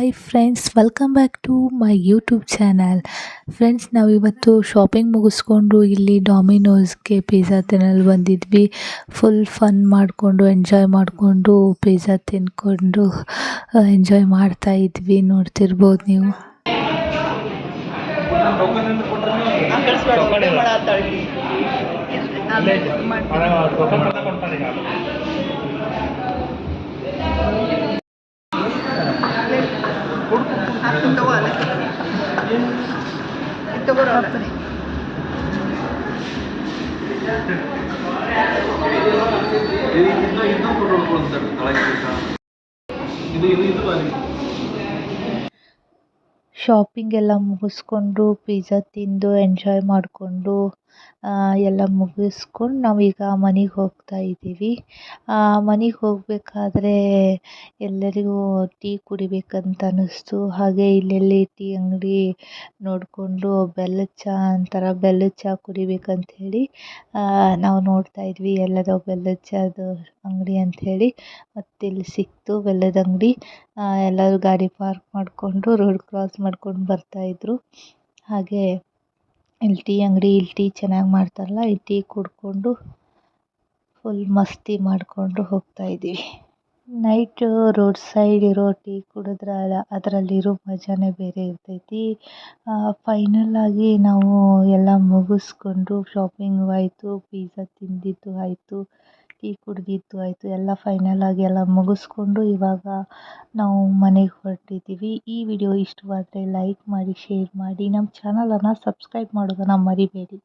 Hi friends, welcome back to my YouTube channel. Friends, ನಾವಿವತ್ತು shopping ಮುಗಿಸ್ಕೊಂಡು ಇಲ್ಲಿ ಡಾಮಿನೋಸ್ಗೆ ಪಿಜ್ಜಾ ತಿನ್ನಲು ಬಂದಿದ್ವಿ. ಫುಲ್ ಫನ್ ಮಾಡಿಕೊಂಡು ಎಂಜಾಯ್ ಮಾಡಿಕೊಂಡು ಪಿಜ್ಜಾ ತಿಂದ್ಕೊಂಡು ಎಂಜಾಯ್ ಮಾಡ್ತಾ ಇದ್ವಿ. ನೋಡ್ತಿರ್ಬೋದು ನೀವು. ಶಾಪಿಂಗ್ ಎಲ್ಲ ಮುಗಿಸ್ಕೊಂಡು ಪಿಜ್ಜಾ ತಿಂದು ಎಂಜಾಯ್ ಮಾಡಿಕೊಂಡು ಎಲ್ಲ ಮುಗಿಸ್ಕೊಂಡು ನಾವೀಗ ಮನೆಗೆ ಹೋಗ್ತಾ ಇದ್ದೀವಿ. ಮನೆಗೆ ಹೋಗಬೇಕಾದ್ರೆ ಎಲ್ಲರಿಗೂ ಟೀ ಕುಡಿಬೇಕಂತ ಅನ್ನಿಸ್ತು. ಹಾಗೆ ಇಲ್ಲೆಲ್ಲಿ ಟೀ ಅಂಗಡಿ ನೋಡಿಕೊಂಡು ಬೆಲ್ಲದ ಚಹಾ ಕುಡಿಬೇಕಂತ ಹೇಳಿ ನಾವು ನೋಡ್ತಾ ಇದ್ವಿ ಎಲ್ಲದೋ ಬೆಲ್ಲದ ಚಹಾದು ಅಂಗಡಿ ಅಂಥೇಳಿ. ಮತ್ತು ಇಲ್ಲಿ ಸಿಕ್ತು ಬೆಲ್ಲದ ಅಂಗಡಿ. ಎಲ್ಲರೂ ಗಾಡಿ ಪಾರ್ಕ್ ಮಾಡಿಕೊಂಡು ರೋಡ್ ಕ್ರಾಸ್ ಮಾಡ್ಕೊಂಡು ಬರ್ತಾಯಿದ್ರು. ಹಾಗೆ ಇಲ್ಲಿ ಟೀ ಚೆನ್ನಾಗಿ ಮಾಡ್ತಾರಲ್ಲ, ಈ ಟೀ ಕುಡ್ಕೊಂಡು ಫುಲ್ ಮಸ್ತಿ ಮಾಡಿಕೊಂಡು ಹೋಗ್ತಾ ಇದ್ದೀವಿ. ನೈಟು ರೋಡ್ ಸೈಡ್ ಇರೋ ಟೀ ಕುಡಿದ್ರೆ ಅದರಲ್ಲಿರೋ ಮಜಾನೇ ಬೇರೆ ಇರ್ತೈತಿ. ಫೈನಲ್ ಆಗಿ ನಾವು ಎಲ್ಲ ಮುಗಿಸ್ಕೊಂಡು ಶಾಪಿಂಗು ಆಯಿತು, ಪಿಜ್ಜಾ ತಿಂದಿದ್ದು ಆಯಿತು, ಟೀ ಕುಡಿದಿದ್ದು ಆಯಿತು. ಎಲ್ಲ ಫೈನಲ್ ಆಗಿ ಎಲ್ಲ ಮುಗಿಸ್ಕೊಂಡು ಇವಾಗ ನಾವು ಮನೆಗೆ ಹೊರಟಿದ್ದೀವಿ. ಈ ವಿಡಿಯೋ ಇಷ್ಟವಾದರೆ ಲೈಕ್ ಮಾಡಿ, ಶೇರ್ ಮಾಡಿ, ನಮ್ಮ ಚಾನಲನ್ನು ಸಬ್ಸ್ಕ್ರೈಬ್ ಮಾಡೋದನ್ನು ಮರಿಬೇಡಿ.